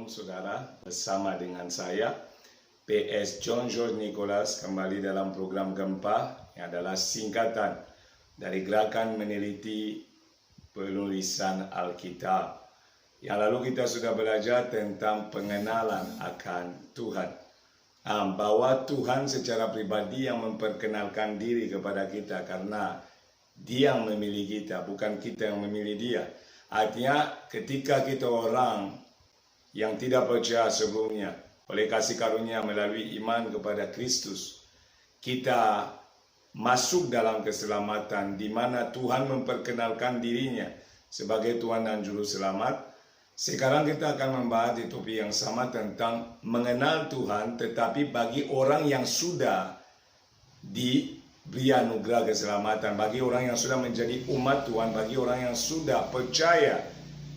Shalom saudara, bersama dengan saya PS John George Nicholas kembali dalam program Gempa yang adalah singkatan dari Gerakan Meneliti Penulisan Alkitab. Yang lalu kita sudah belajar tentang pengenalan akan Tuhan, bahwa Tuhan secara pribadi yang memperkenalkan diri kepada kita karena Dia yang memilih kita, bukan kita yang memilih Dia. Artinya ketika kita orang yang tidak percaya sebelumnya, oleh kasih karunia melalui iman kepada Kristus, kita masuk dalam keselamatan di mana Tuhan memperkenalkan dirinya sebagai Tuhan dan Juru Selamat. Sekarang kita akan membahas di topik yang sama tentang mengenal Tuhan, tetapi bagi orang yang sudah diberi anugerah keselamatan, bagi orang yang sudah menjadi umat Tuhan, bagi orang yang sudah percaya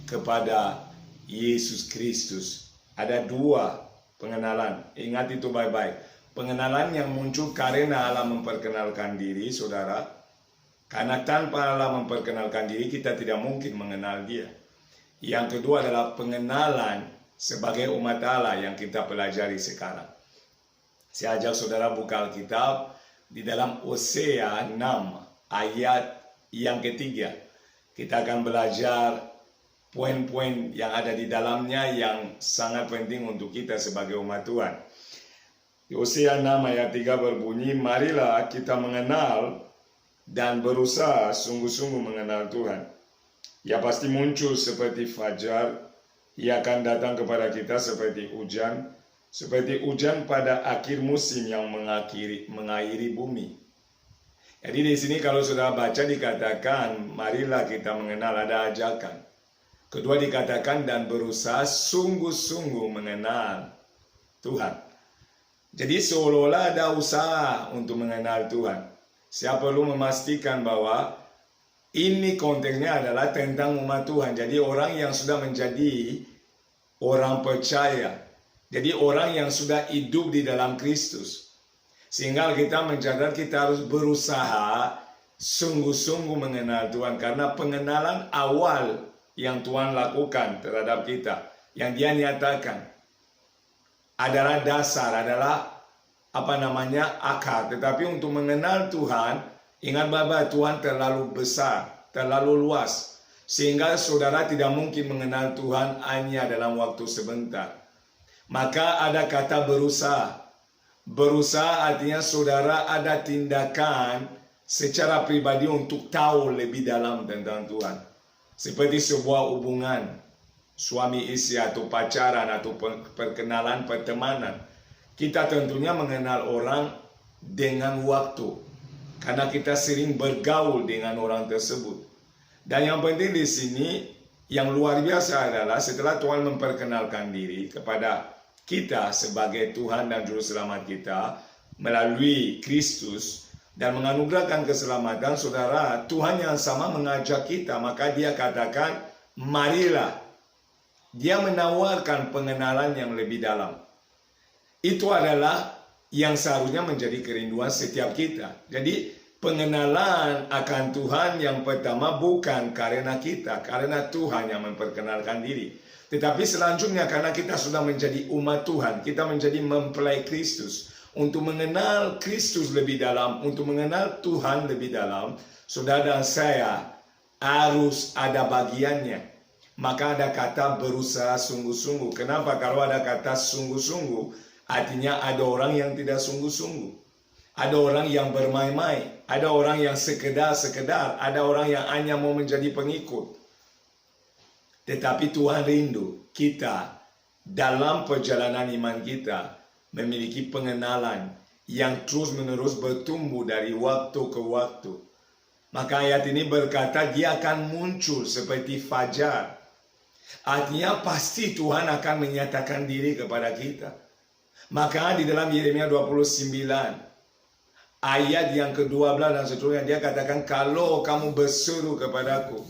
kepada Yesus Kristus. Ada dua pengenalan, ingat itu baik-baik. Pengenalan yang muncul karena Allah memperkenalkan diri, saudara. Karena tanpa Allah memperkenalkan diri, kita tidak mungkin mengenal Dia. Yang kedua adalah pengenalan sebagai umat Allah yang kita pelajari sekarang. Saya ajak saudara buka Alkitab di dalam Hosea 6 ayat yang ketiga. Kita akan belajar poin-poin yang ada di dalamnya yang sangat penting untuk kita sebagai umat Tuhan. Hosea 6 ayat 3 berbunyi, marilah kita mengenal dan berusaha sungguh-sungguh mengenal Tuhan. Ia pasti muncul seperti fajar, ia akan datang kepada kita seperti hujan pada akhir musim yang mengairi bumi. Jadi di sini kalau sudah baca dikatakan, marilah kita mengenal, ada ajakan. Kedua dikatakan dan berusaha sungguh-sungguh mengenal Tuhan. Jadi seolah-olah ada usaha untuk mengenal Tuhan. Saya perlu memastikan bahwa ini konteksnya adalah tentang umat Tuhan. Jadi orang yang sudah menjadi orang percaya. Jadi orang yang sudah hidup di dalam Kristus. Sehingga kita mencatat kita harus berusaha sungguh-sungguh mengenal Tuhan. Karena pengenalan awal yang Tuhan lakukan terhadap kita, yang Dia nyatakan adalah dasar, adalah akar. Tetapi untuk mengenal Tuhan, ingat bahwa Tuhan terlalu besar, terlalu luas, sehingga saudara tidak mungkin mengenal Tuhan hanya dalam waktu sebentar. Maka ada kata berusaha. Berusaha artinya saudara ada tindakan secara pribadi untuk tahu lebih dalam tentang Tuhan. Seperti sebuah hubungan suami istri atau pacaran atau perkenalan pertemanan. Kita tentunya mengenal orang dengan waktu. Karena kita sering bergaul dengan orang tersebut. Dan yang penting di sini, yang luar biasa adalah setelah Tuhan memperkenalkan diri kepada kita sebagai Tuhan dan Juru Selamat kita melalui Kristus, dan menganugerahkan keselamatan, saudara, Tuhan yang sama mengajak kita, maka Dia katakan, marilah. Dia menawarkan pengenalan yang lebih dalam. Itu adalah yang seharusnya menjadi kerinduan setiap kita. Jadi, pengenalan akan Tuhan yang pertama bukan karena kita, karena Tuhan yang memperkenalkan diri. Tetapi selanjutnya karena kita sudah menjadi umat Tuhan, kita menjadi mempelai Kristus. Untuk mengenal Kristus lebih dalam, untuk mengenal Tuhan lebih dalam, saudara dan saya harus ada bagiannya. Maka ada kata berusaha sungguh-sungguh. Kenapa? Kalau ada kata sungguh-sungguh, artinya ada orang yang tidak sungguh-sungguh. Ada orang yang bermain-main. Ada orang yang sekedar-sekedar. Ada orang yang hanya mau menjadi pengikut. Tetapi Tuhan rindu kita dalam perjalanan iman kita memiliki pengenalan yang terus-menerus bertumbuh dari waktu ke waktu. Maka ayat ini berkata Dia akan muncul seperti fajar. Artinya pasti Tuhan akan menyatakan diri kepada kita. Maka di dalam Yeremia 29 ayat yang ke-12 dan seterusnya Dia katakan, kalau kamu berseru kepadaku,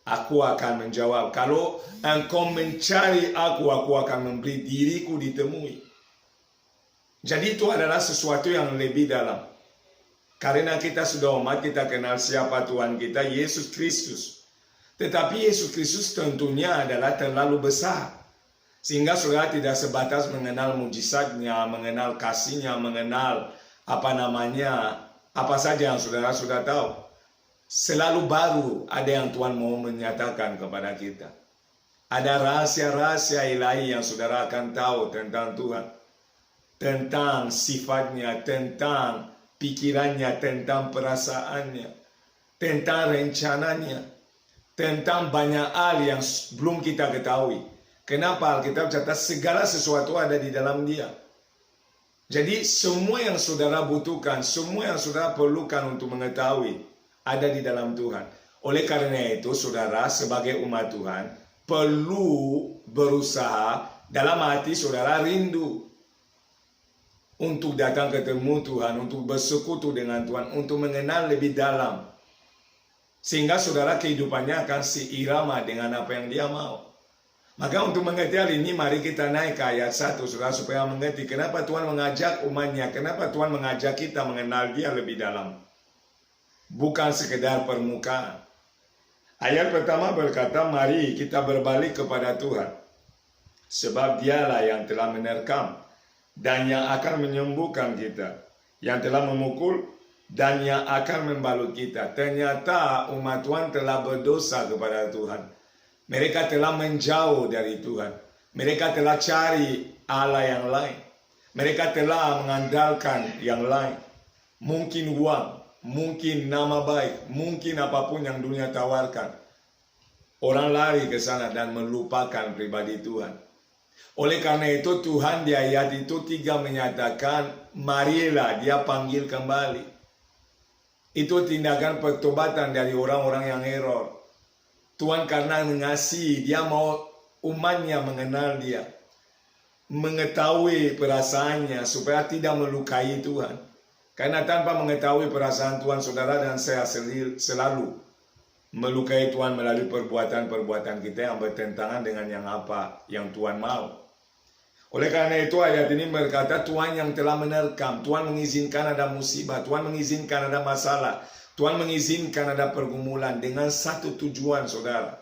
aku akan menjawab. Kalau engkau mencari aku akan memberi diriku ditemui. Jadi itu adalah sesuatu yang lebih dalam. Karena kita sudah umat, kita kenal siapa Tuhan kita, Yesus Kristus. Tetapi Yesus Kristus tentunya adalah terlalu besar. Sehingga saudara tidak sebatas mengenal mujizatnya, mengenal kasihnya, mengenal apa saja yang saudara sudah tahu. Selalu baru ada yang Tuhan mau menyatakan kepada kita. Ada rahasia-rahasia ilahi yang saudara akan tahu tentang Tuhan. Tentang sifatnya, tentang pikirannya, tentang perasaannya, tentang rencananya, tentang banyak hal yang belum kita ketahui. Kenapa Alkitab catat segala sesuatu ada di dalam Dia. Jadi semua yang saudara butuhkan, semua yang saudara perlukan untuk mengetahui ada di dalam Tuhan. Oleh karena itu saudara sebagai umat Tuhan perlu berusaha dalam hati saudara rindu untuk datang ketemu Tuhan, untuk bersekutu dengan Tuhan, untuk mengenal lebih dalam. Sehingga saudara kehidupannya akan seirama dengan apa yang Dia mau. Maka untuk mengerti hal ini, mari kita naik ke ayat 1, saudara, supaya mengerti kenapa Tuhan mengajak umatnya, kenapa Tuhan mengajak kita mengenal Dia lebih dalam. Bukan sekedar permukaan. Ayat pertama berkata, mari kita berbalik kepada Tuhan. Sebab Dialah yang telah menerkam dan yang akan menyembuhkan kita, yang telah memukul dan yang akan membalut kita. Ternyata umat Tuhan telah berdosa kepada Tuhan. Mereka telah menjauh dari Tuhan. Mereka telah cari Allah yang lain. Mereka telah mengandalkan yang lain. Mungkin uang, mungkin nama baik, mungkin apapun yang dunia tawarkan. Orang lari ke sana dan melupakan pribadi Tuhan. Oleh karena itu Tuhan di ayat itu 3 menyatakan, marilah Dia panggil kembali. Itu tindakan pertobatan dari orang-orang yang error. Tuhan karena mengasihi, Dia mau umatnya mengenal Dia, mengetahui perasaannya supaya tidak melukai Tuhan. Karena tanpa mengetahui perasaan Tuhan, saudara dan saya selalu melukai Tuhan melalui perbuatan-perbuatan kita yang bertentangan dengan yang Tuhan mau. Oleh karena itu ayat ini berkata Tuhan yang telah menerkam, Tuhan mengizinkan ada musibah, Tuhan mengizinkan ada masalah, Tuhan mengizinkan ada pergumulan dengan satu tujuan saudara.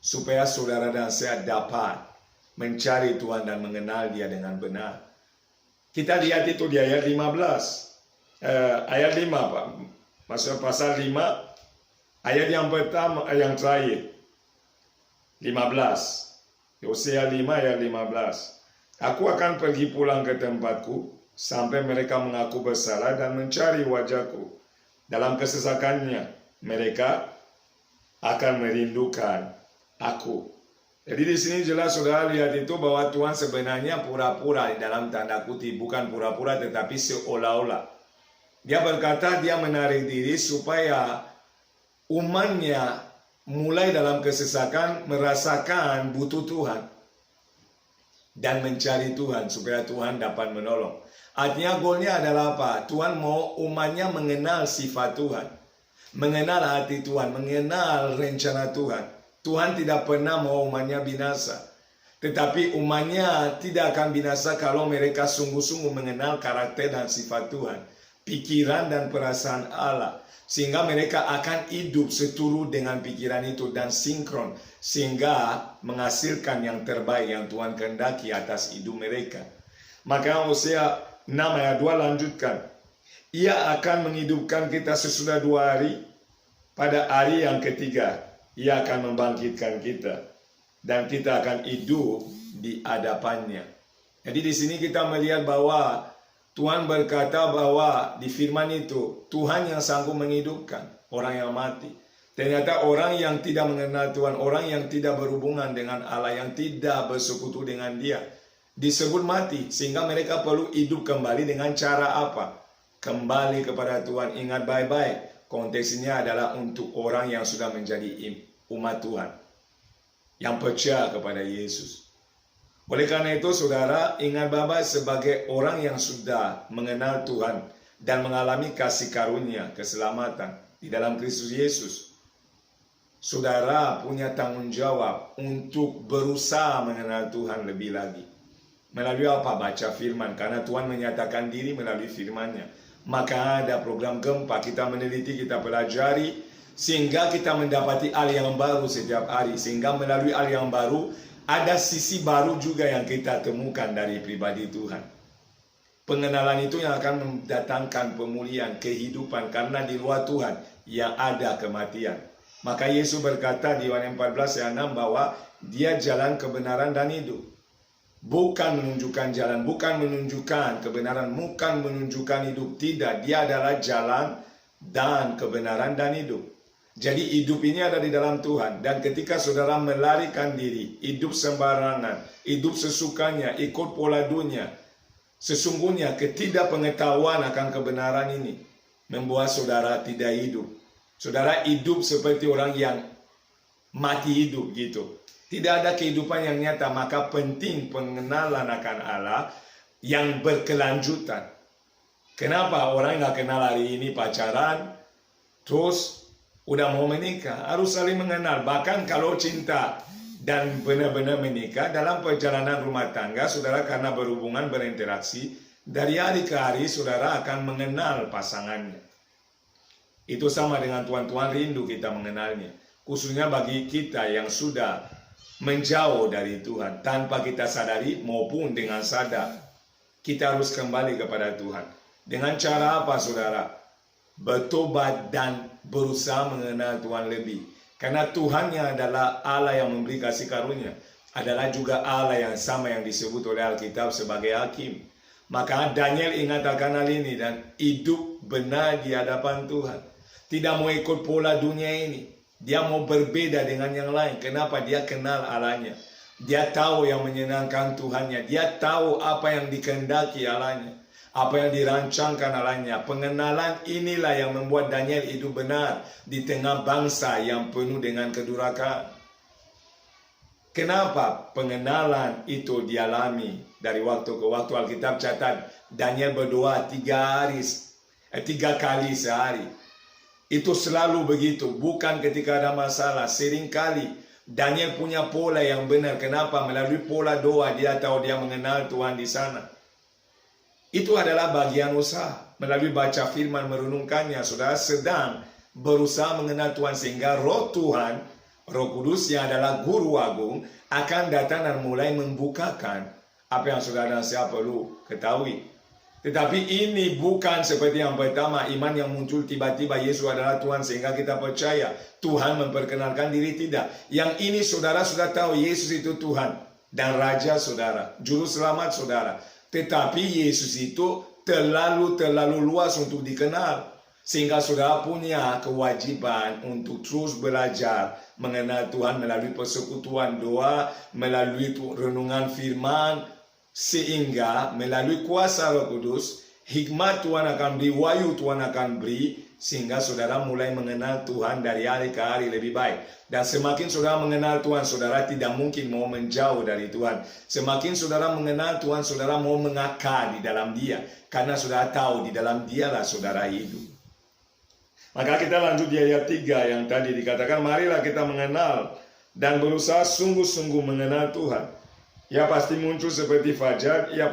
Supaya saudara dan saya dapat mencari Tuhan dan mengenal Dia dengan benar. Kita lihat itu di ayat 15. Ayat 5 Pak. Maksudnya pasal 5. Ayat yang pertama, yang terakhir. 15. Hosea 5 ayat 15. Aku akan pergi pulang ke tempatku sampai mereka mengaku bersalah dan mencari wajahku. Dalam kesesakannya, mereka akan merindukan aku. Jadi di sini jelas saudara lihat itu bahwa Tuhan sebenarnya pura-pura di dalam tanda kutip, bukan pura-pura tetapi seolah-olah. Dia berkata Dia menarik diri supaya umatnya mulai dalam kesesakan merasakan butuh Tuhan dan mencari Tuhan supaya Tuhan dapat menolong. Artinya goalnya adalah apa? Tuhan mau umatnya mengenal sifat Tuhan, mengenal hati Tuhan, mengenal rencana Tuhan. Tuhan tidak pernah mau umatnya binasa. Tetapi umatnya tidak akan binasa kalau mereka sungguh-sungguh mengenal karakter dan sifat Tuhan, pikiran dan perasaan Allah. Sehingga mereka akan hidup seturut dengan pikiran itu dan sinkron. Sehingga menghasilkan yang terbaik yang Tuhan kehendaki atas hidup mereka. Maka Hosea 6 ayat 2 lanjutkan. Ia akan menghidupkan kita sesudah 2 hari. Pada hari yang ketiga, Ia akan membangkitkan kita. Dan kita akan hidup di hadapannya. Jadi di sini kita melihat bahwa Tuhan berkata bahwa di firman itu, Tuhan yang sanggup menghidupkan orang yang mati. Ternyata orang yang tidak mengenal Tuhan, orang yang tidak berhubungan dengan Allah, yang tidak bersekutu dengan Dia, disebut mati, sehingga mereka perlu hidup kembali dengan cara apa? Kembali kepada Tuhan. Ingat baik-baik, konteksnya adalah untuk orang yang sudah menjadi umat Tuhan, yang percaya kepada Yesus. Oleh karena itu saudara, ingat baik-baik sebagai orang yang sudah mengenal Tuhan dan mengalami kasih karunia, keselamatan di dalam Kristus Yesus. Saudara punya tanggung jawab untuk berusaha mengenal Tuhan lebih lagi. Melalui apa? Baca firman. Karena Tuhan menyatakan diri melalui firman-Nya. Maka ada program gempa. Kita meneliti, kita pelajari. Sehingga kita mendapati hal yang baru setiap hari. Sehingga melalui hal yang baru, ada sisi baru juga yang kita temukan dari pribadi Tuhan. Pengenalan itu yang akan mendatangkan pemulihan, kehidupan, karena di luar Tuhan yang ada kematian. Maka Yesus berkata di Yohanes 14 ayat 6 bahwa dia jalan kebenaran dan hidup. Bukan menunjukkan jalan, bukan menunjukkan kebenaran, bukan menunjukkan hidup. Tidak, dia adalah jalan dan kebenaran dan hidup. Jadi hidup ini ada di dalam Tuhan. Dan ketika saudara melarikan diri, hidup sembarangan, hidup sesukanya, ikut pola dunia, sesungguhnya ketidakpengetahuan akan kebenaran ini membuat saudara tidak hidup. Saudara hidup seperti orang yang mati hidup gitu. Tidak ada kehidupan yang nyata, maka penting pengenalan akan Allah yang berkelanjutan. Kenapa orang nggak kenal hari ini pacaran, terus udah mau menikah? Harus saling mengenal. Bahkan kalau cinta dan benar-benar menikah, dalam perjalanan rumah tangga, saudara karena berhubungan, berinteraksi, dari hari ke hari saudara akan mengenal pasangannya. Itu sama dengan Tuhan rindu kita mengenalnya. Khususnya bagi kita yang sudah menjauh dari Tuhan tanpa kita sadari maupun dengan sadar, kita harus kembali kepada Tuhan. Dengan cara apa saudara? Bertobat dan berusaha mengenal Tuhan lebih. Karena Tuhan yang adalah Allah yang memberi kasih karunia adalah juga Allah yang sama yang disebut oleh Alkitab sebagai hakim. Maka Daniel ingat akan hal ini dan hidup benar di hadapan Tuhan. Tidak mau ikut pola dunia ini. Dia mau berbeda dengan yang lain. Kenapa? Dia kenal Allahnya. Dia tahu yang menyenangkan Tuhannya. Dia tahu apa yang dikehendaki Allahnya. Apa yang dirancangkan Allahnya. Pengenalan inilah yang membuat Daniel hidup benar di tengah bangsa yang penuh dengan kedurhakaan. Kenapa pengenalan itu dialami dari waktu ke waktu? Alkitab catat Daniel berdoa 3 kali sehari. Itu selalu begitu, bukan ketika ada masalah. Seringkali Daniel punya pola yang benar. Kenapa? Melalui pola doa dia tahu dia mengenal Tuhan di sana. Itu adalah bagian usaha. Melalui baca firman, merenungkannya, saudara sedang berusaha mengenal Tuhan. Sehingga roh Tuhan, Roh Kudus yang adalah Guru Agung akan datang dan mulai membukakan apa yang saudara dan saya perlu ketahui. Tetapi ini bukan seperti yang pertama, iman yang muncul tiba-tiba Yesus adalah Tuhan sehingga kita percaya Tuhan memperkenalkan diri. Tidak. Yang ini saudara sudah tahu Yesus itu Tuhan dan Raja saudara, Juru Selamat saudara. Tetapi Yesus itu terlalu luas untuk dikenal. Sehingga saudara punya kewajiban untuk terus belajar mengenal Tuhan melalui persekutuan doa, melalui renungan firman, sehingga melalui kuasa Roh Kudus, hikmat Tuhan akan beri, wahyu Tuhan akan beri, sehingga saudara mulai mengenal Tuhan dari hari ke hari lebih baik. Dan semakin saudara mengenal Tuhan, saudara tidak mungkin mau menjauh dari Tuhan. Semakin saudara mengenal Tuhan, saudara mau mengakar di dalam Dia, karena saudara tahu di dalam Dialah saudara hidup. Maka kita lanjut di ayat 3 yang tadi dikatakan, marilah kita mengenal dan berusaha sungguh-sungguh mengenal Tuhan. Ia pasti muncul seperti fajar, dia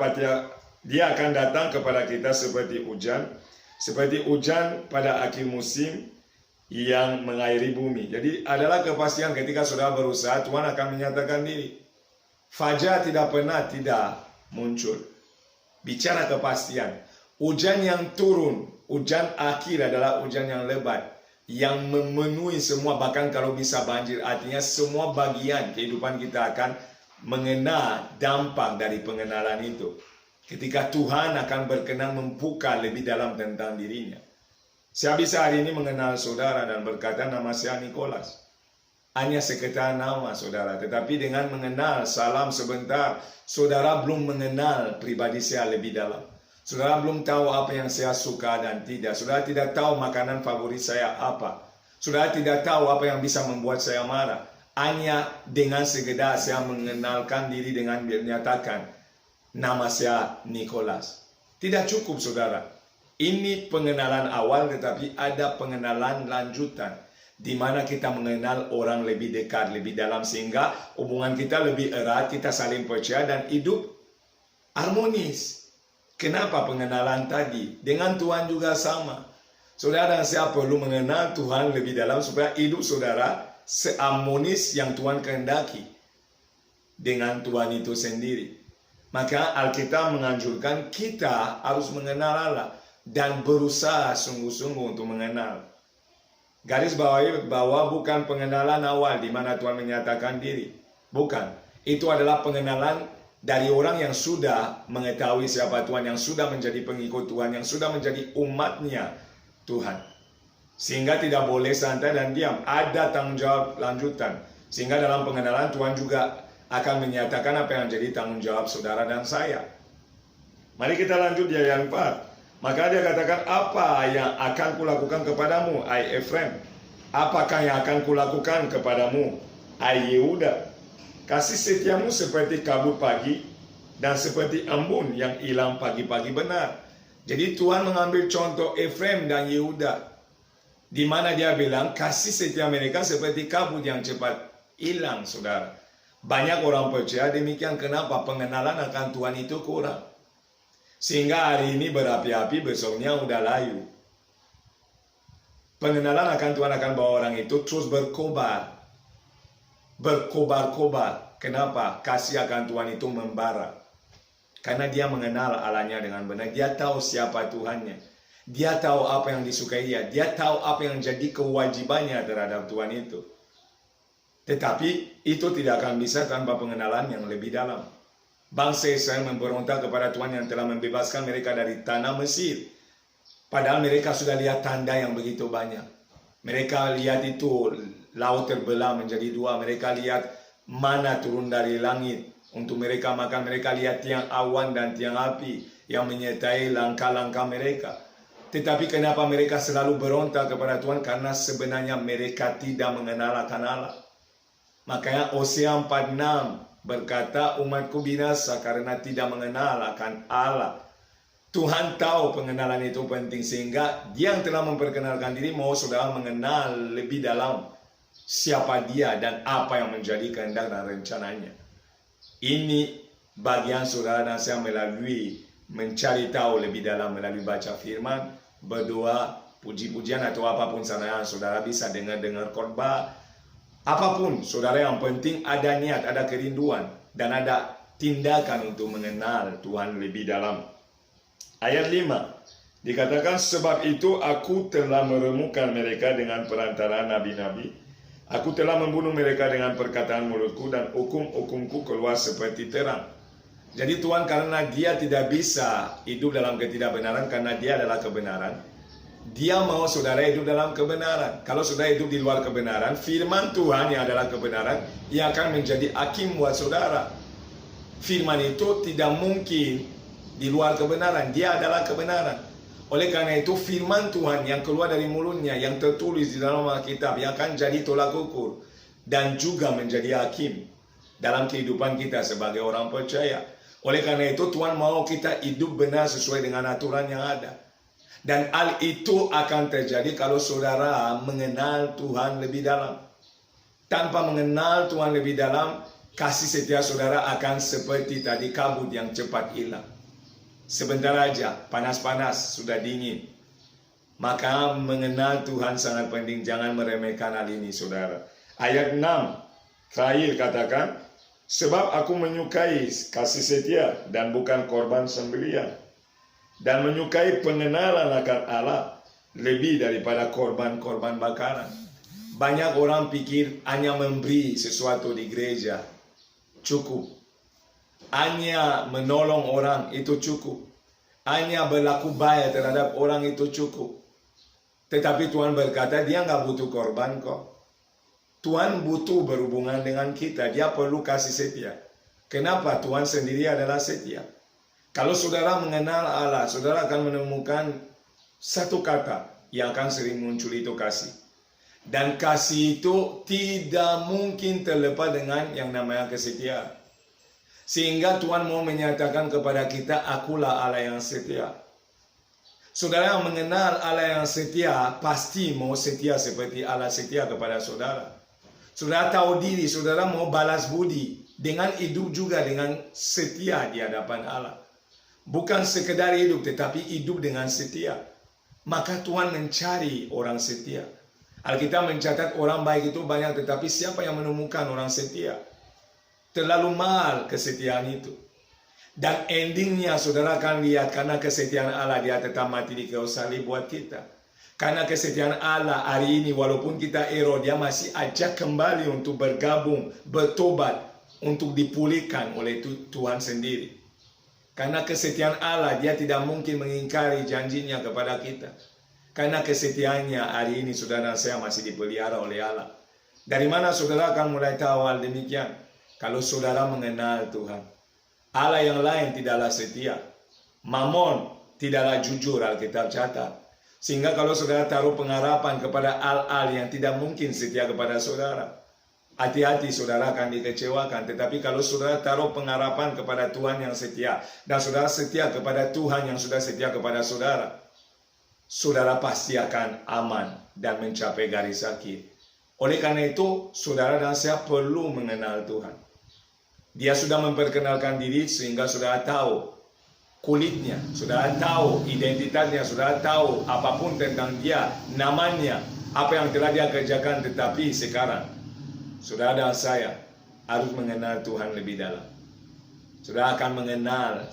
akan datang kepada kita seperti hujan pada akhir musim yang mengairi bumi. Jadi adalah kepastian ketika saudara berusaha, Tuhan akan menyatakan diri. Fajar tidak pernah tidak muncul. Bicara kepastian. Hujan yang turun, hujan akhir adalah hujan yang lebat, yang memenuhi semua, bahkan kalau bisa banjir. Artinya semua bagian kehidupan kita akan mengenal dampak dari pengenalan itu. Ketika Tuhan akan berkenan membuka lebih dalam tentang dirinya. Saya bisa hari ini mengenal saudara dan berkata nama saya Nicholas. Hanya sekedar nama saudara. Tetapi dengan mengenal salam sebentar, saudara belum mengenal pribadi saya lebih dalam. Saudara belum tahu apa yang saya suka dan tidak. Saudara tidak tahu makanan favorit saya apa. Saudara tidak tahu apa yang bisa membuat saya marah. Hanya dengan sekedar saya mengenalkan diri dengan menyatakan nama saya Nicholas. Tidak cukup saudara. Ini pengenalan awal, tetapi ada pengenalan lanjutan. Di mana kita mengenal orang lebih dekat, lebih dalam. Sehingga hubungan kita lebih erat, kita saling percaya dan hidup harmonis. Kenapa pengenalan tadi? Dengan Tuhan juga sama. Saudara dan saya perlu mengenal Tuhan lebih dalam supaya hidup saudara seharmonis yang Tuhan kehendaki. dengan Tuhan itu sendiri. Maka Alkitab menganjurkan kita harus mengenal Allah dan berusaha sungguh-sungguh untuk mengenal. Garis bawahi bahwa bukan pengenalan awal di mana Tuhan menyatakan diri. Bukan. Itu adalah pengenalan dari orang yang sudah mengetahui siapa Tuhan, yang sudah menjadi pengikut Tuhan, yang sudah menjadi umatnya Tuhan. Sehingga tidak boleh santai dan diam. Ada tanggung jawab lanjutan. Sehingga dalam pengenalan Tuhan juga akan menyatakan apa yang jadi tanggung jawab saudara dan saya. Mari kita lanjut di ayat 4. Maka dia katakan, apa yang akan kulakukan kepadamu, hai Efraim? Apakah yang akan kulakukan kepadamu, hai Yehuda? Kasih setiamu seperti kabut pagi dan seperti embun yang hilang pagi-pagi benar. Jadi Tuhan mengambil contoh Efraim dan Yehuda, di mana dia bilang kasih setia mereka seperti kabut yang cepat hilang, saudara. Banyak orang percaya demikian. Kenapa? Pengenalan akan Tuhan itu kurang. Sehingga hari ini berapi-api, besoknya udah layu. Pengenalan akan Tuhan akan bawa orang itu terus berkobar. Berkobar-kobar. Kenapa? Kasih akan Tuhan itu membara. Karena dia mengenal Allahnya dengan benar. Dia tahu siapa Tuhannya. Dia tahu apa yang disukai dia. Dia tahu apa yang jadi kewajibannya terhadap Tuhan itu. Tetapi itu tidak akan bisa tanpa pengenalan yang lebih dalam. Bangsa Israel memberontak kepada Tuhan yang telah membebaskan mereka dari tanah Mesir. Padahal mereka sudah lihat tanda yang begitu banyak. Mereka lihat itu laut terbelah menjadi dua. Mereka lihat mana turun dari langit untuk mereka makan. Mereka lihat tiang awan dan tiang api yang menyertai langkah-langkah mereka. Tetapi kenapa mereka selalu berontak kepada Tuhan? Karena sebenarnya mereka tidak mengenal akan Allah. Makanya Hosea 4:6 berkata, umatku binasa karena tidak mengenal akan Allah. Tuhan tahu pengenalan itu penting, sehingga dia yang telah memperkenalkan diri mau saudara mengenal lebih dalam siapa dia dan apa yang menjadi kehendak dan rencananya. Ini bagian saudara dan saya melalui mencari tahu lebih dalam, melalui baca firman, berdoa, puji-pujian atau apapun sana yang saudara bisa dengar khotbah. Apapun, saudara, yang penting ada niat, ada kerinduan, dan ada tindakan untuk mengenal Tuhan lebih dalam. Ayat 5, dikatakan, sebab itu aku telah meremukkan mereka dengan perantaraan nabi-nabi. Aku telah membunuh mereka dengan perkataan mulutku, dan hukum-hukumku keluar seperti terang. Jadi Tuhan, karena dia tidak bisa hidup dalam ketidakbenaran, karena dia adalah kebenaran, dia mau saudara hidup dalam kebenaran. Kalau saudara hidup di luar kebenaran, firman Tuhan yang adalah kebenaran, ia akan menjadi hakim buat saudara. Firman itu tidak mungkin di luar kebenaran. Dia adalah kebenaran. Oleh karena itu, firman Tuhan yang keluar dari mulutnya, yang tertulis di dalam Alkitab, yang akan jadi tolak ukur dan juga menjadi hakim dalam kehidupan kita sebagai orang percaya. Oleh karena itu, Tuhan mau kita hidup benar sesuai dengan aturan yang ada. Dan hal itu akan terjadi kalau saudara mengenal Tuhan lebih dalam. Tanpa mengenal Tuhan lebih dalam, kasih setia saudara akan seperti tadi kabut yang cepat hilang. Sebentar aja, panas-panas, sudah dingin. Maka mengenal Tuhan sangat penting. Jangan meremehkan hal ini, saudara. Ayat 6, terakhir katakan, sebab aku menyukai kasih setia dan bukan korban sembelihan, dan menyukai pengenalan akan Allah lebih daripada korban-korban bakaran. Banyak orang pikir hanya memberi sesuatu di gereja cukup. Hanya menolong orang itu cukup. Hanya berlaku baik terhadap orang itu cukup. Tetapi Tuhan berkata dia nggak butuh korban kok. Tuhan butuh berhubungan dengan kita. Dia perlu kasih setia. Kenapa? Tuhan sendiri adalah setia. Kalau saudara mengenal Allah, saudara akan menemukan satu kata yang akan sering muncul, itu kasih. Dan kasih itu tidak mungkin terlepas dengan yang namanya kesetiaan. Sehingga Tuhan mau menyatakan kepada kita, akulah Allah yang setia. Saudara yang mengenal Allah yang setia, pasti mau setia seperti Allah setia kepada saudara. Saudara tahu diri, saudara mau balas budi dengan hidup juga dengan setia di hadapan Allah. Bukan sekedar hidup, tetapi hidup dengan setia. Maka Tuhan mencari orang setia. Alkitab mencatat orang baik itu banyak, tetapi siapa yang menemukan orang setia? Terlalu mahal kesetiaan itu. Dan endingnya saudara akan lihat, karena kesetiaan Allah dia tetap mati di kayu salib buat kita. Karena kesetiaan Allah hari ini walaupun kita error, dia masih ajak kembali untuk bergabung, bertobat, untuk dipulihkan oleh Tuhan sendiri. Karena kesetiaan Allah, dia tidak mungkin mengingkari janjinya kepada kita. Karena kesetiaannya hari ini saudara dan saya masih dipelihara oleh Allah. Dari mana saudara akan mulai tahu hal demikian? Kalau saudara mengenal Tuhan. Allah yang lain tidaklah setia. Mamon tidaklah jujur, Alkitab catat. Sehingga kalau saudara taruh pengharapan kepada hal-hal yang tidak mungkin setia kepada saudara, hati-hati saudara akan dikecewakan. Tetapi kalau saudara taruh pengharapan kepada Tuhan yang setia, dan saudara setia kepada Tuhan yang sudah setia kepada saudara, saudara pasti akan aman dan mencapai garis akhir. Oleh karena itu, saudara dan saya perlu mengenal Tuhan. Dia sudah memperkenalkan diri sehingga saudara tahu kulitnya, saudara tahu identitasnya, saudara tahu apapun tentang dia, namanya, apa yang telah dia kerjakan. Tetapi sekarang, saudara dan saya harus mengenal Tuhan lebih dalam. Saudara akan mengenal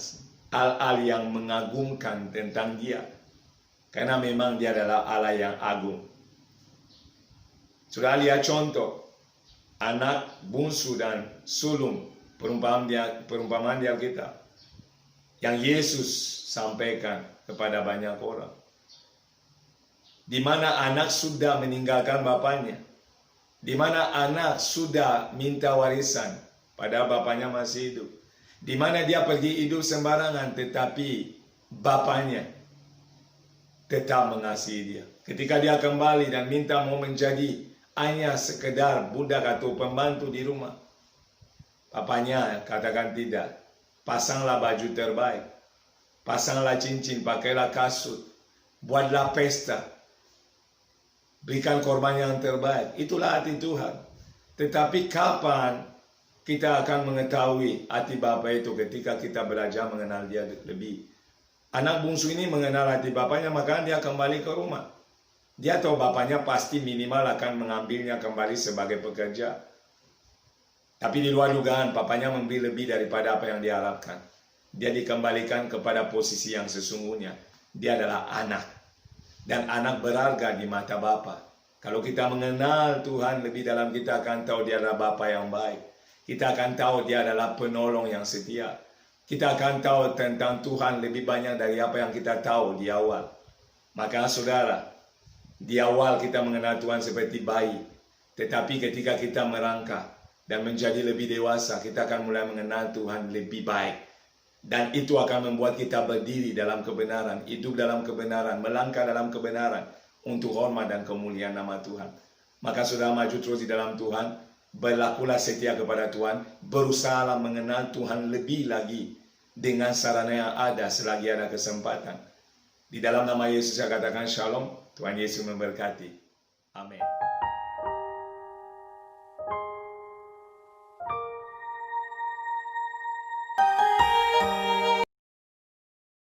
hal-hal yang mengagumkan tentang dia. Karena memang dia adalah Allah yang agung. Saudara lihat contoh, anak bungsu dan sulung, perumpamaan di Alkitab yang Yesus sampaikan kepada banyak orang, di mana anak sudah meninggalkan bapaknya, di mana anak sudah minta warisan padahal bapaknya masih hidup, di mana dia pergi hidup sembarangan tetapi bapaknya tetap mengasihi dia. Ketika dia kembali dan minta mau menjadi hanya sekedar budak atau pembantu di rumah, bapaknya katakan tidak. Pasanglah baju terbaik, pasanglah cincin, pakailah kasut, buatlah pesta, berikan korban yang terbaik. Itulah hati Tuhan. Tetapi kapan kita akan mengetahui hati Bapa itu? Ketika kita belajar mengenal dia lebih. Anak bungsu ini mengenal hati bapaknya, maka dia kembali ke rumah. Dia tahu bapaknya pasti minimal akan mengambilnya kembali sebagai pekerja. Tapi di luar dugaan, papanya memberi lebih daripada apa yang diharapkan. Dia dikembalikan kepada posisi yang sesungguhnya. Dia adalah anak. Dan anak berharga di mata Bapa. Kalau kita mengenal Tuhan lebih dalam, kita akan tahu dia adalah Bapa yang baik. Kita akan tahu dia adalah penolong yang setia. Kita akan tahu tentang Tuhan lebih banyak dari apa yang kita tahu di awal. Maka saudara, di awal kita mengenal Tuhan seperti bayi. Tetapi ketika kita merangkak dan menjadi lebih dewasa, kita akan mulai mengenal Tuhan lebih baik. Dan itu akan membuat kita berdiri dalam kebenaran, hidup dalam kebenaran, melangkah dalam kebenaran, untuk hormat dan kemuliaan nama Tuhan. Maka saudara maju terus di dalam Tuhan, berlakulah setia kepada Tuhan, berusaha mengenal Tuhan lebih lagi, dengan sarana yang ada selagi ada kesempatan. Di dalam nama Yesus saya katakan shalom, Tuhan Yesus memberkati. Amin.